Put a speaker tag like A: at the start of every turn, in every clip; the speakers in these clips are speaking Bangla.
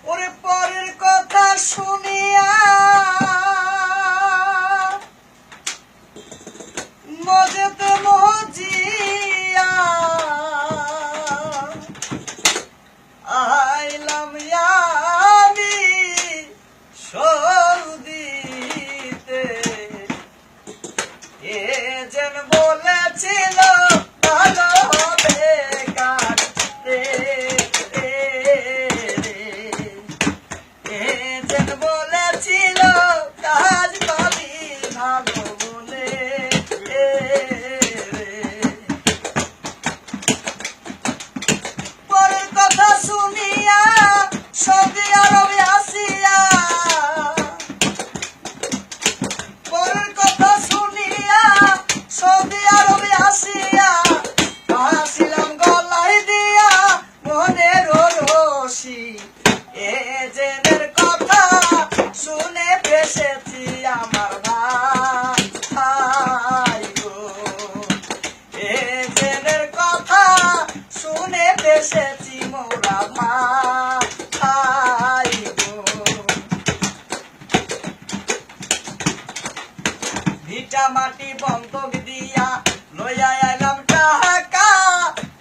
A: ওরে পরের কথা শুনিয়া মজেতে মজিয়া আইলাম আমি সৌদিতে। এজেন্ট বলেছিল ভালো হবে কাটতে, এজেন্ট বলেছিল কাজ পাবি ভালো বলে। পরের কথা শুনিয়া সৌদি আরবে আসিয়া, পরের কথা শুনিয়া সৌদি আরবে আসিয়া আসিলাম গলায় দিয়া মনের রশি। এজেন্টের কথা শুনে ফেসেছি আমার ভাই গো, এজেন্টের কথা শুনে ফেসেছি মোরা ভাই গো। ভিটা মাটি বন্ধক দিয়া লইয়া আইলাম টাকা,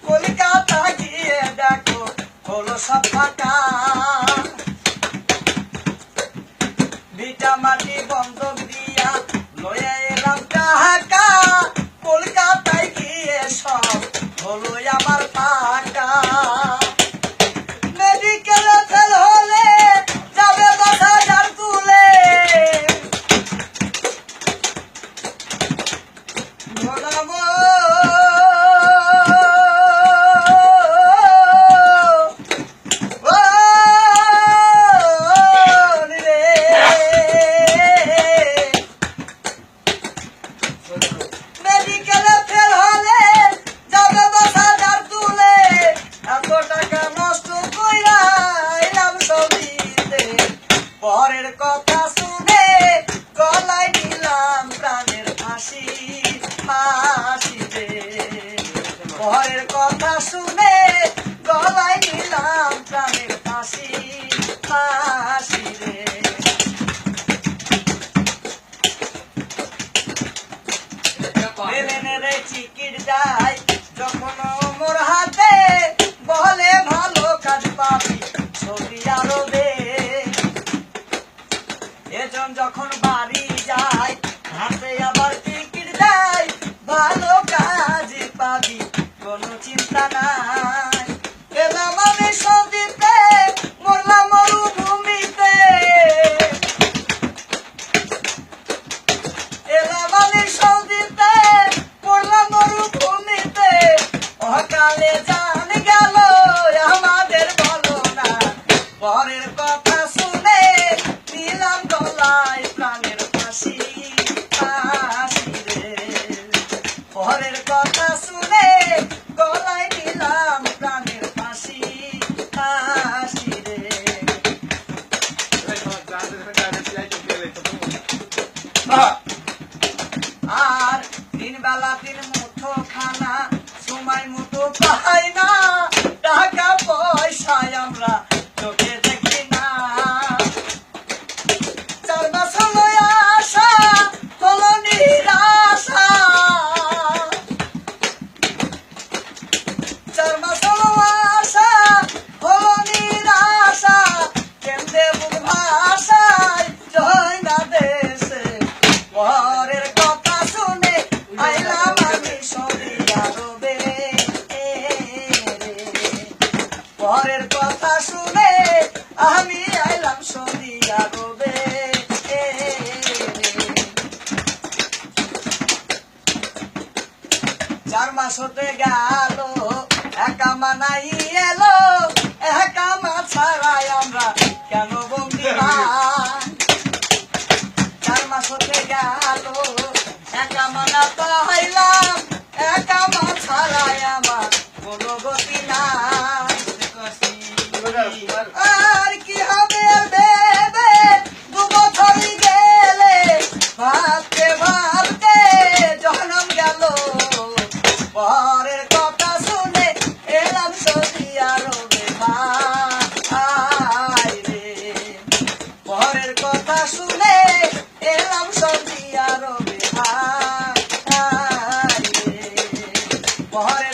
A: কলকাতা গিয়ে দেখো হলো সব ফাঁকা। ভিটা মাটি বন্ধক দিয়া লইয়া এলাম টাকা, কলকাতায় গিয়ে সব হলো আমার ফাঁকা। মেডিকেলে ফেল হলে যাবে 10,000 তুলে, মেডিকেলে ফেল হলে যাবে 10,000 তুলে, এত টাকা নষ্ট কইরা আইলাম সৌদিতে। পরের কথা শুনে গলায় নিলাম প্রাণের ফাঁসি, ফাঁসি রে। পরের কথা শুনে গলায় নিলাম প্রাণের ফাঁসি, ফাঁসি রে। প্লেনের টিকিট যায় যখন মোর হাতে, বলে ভালো কাজ পাবি সৌদি আরবে। এজন যখন বাড়ি যায় হাতে আবার টিকিট দেয়, ভালো কাজ পাবি কোনো চিন্তা নাই। এলাম আমি সৌদিতে, মরলাম মরুভূমিতে। এলাম আমি সৌদিতে, মরলাম মরুভূমিতে। অকালে জান গেল আমাদের বলো না, পরের কথা শুনে নিলাম গলায় প্রাণের ফাঁসি, ফাঁসি রে। পরের কথা শুনে গলায় নিলাম প্রাণের ফাঁসি, ফাঁসি রে। আর 3 বেলা 3 মুঠো খানা সময় মতো পাই না, টাকা পয়সায় আমরা চোখে দেখি না। 4 মাস হলো আশা হলো নিরাশা, 4 মাস হলো আশা হলো নিরাশা। কেন্দ্রে বুক ভাষায় জয় না দেশে, পরের কথা শুনে আইলাম আমি সৌদি আরবে। পরের কথা শুনে আমি আইলাম সৌদি আরবে। 4 মাস হতে গেল একামা নাই এলো, একামা ছাড়াই আমরা কেন বন্দি ভাই। 4 মাস হতে গেল একামা না পাইলাম, একামা ছাড়াই আমার কোনো গতি নাই। আর কি হবে ভেবে 2 বছর গেলে, ভাবতে ভাবতে জনম গেল। পরের কথা শুনে এলাম সৌদি আরবে ভাই রে। পরে